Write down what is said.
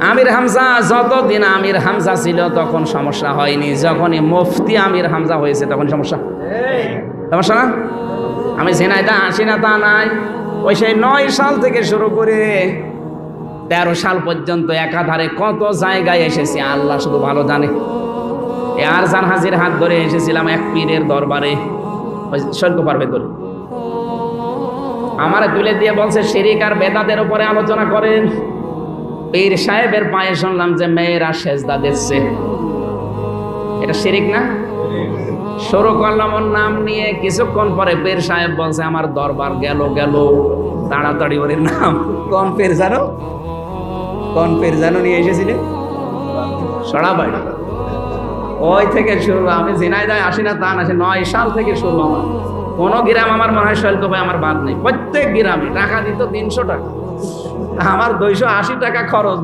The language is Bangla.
আমির হামজা যতদিন আমির হামজা ছিল তখন সমস্যা হয়নি, যখনই মুফতি আমির হামজা হয়েছে তখন সমস্যা। সমস্যা না? আমি ঝিনাইদহ আসি না তা নাই, ওই সেই 9 সাল থেকে শুরু করে 13 সাল পর্যন্ত একাধারে কত জায়গায় এসেছি আল্লাহ শুধু ভালো জানে। আর জান হাজির হাত ধরে এসেছিলাম এক পীরের দরবারে, ওই শৈলকুপার ভেতরে। আমার তুলে দিয়ে বলছে শিরিক আর বেদাতের উপরে আলোচনা করেন। পীর সাহেবের পায়ে শুনলাম যে মেয়েরা সেজদা দিচ্ছে, এটা শিরিক না? শুরু করলাম ওর নাম নিয়ে, কিছুক্ষণ পরে পীর সাহেব বলছে আমার দরবার গেল তাড়াতাড়ি ওর নাম। কোন পীর জানো? কোন পীর জানো নিয়ে এসেছিলে? সরাবাড়ি। ওই থেকে শুরু। আমি ঝিনাইদহ আসি না তা না, 9 সাল থেকে শুরু। আমার কোনো গ্রাম আমার মনে হয় শৈলকুপায় আমার বাদ নেই। প্রত্যেক গ্রামে টাকা দিত 300 টাকা, আমার 280 টাকা খরচ।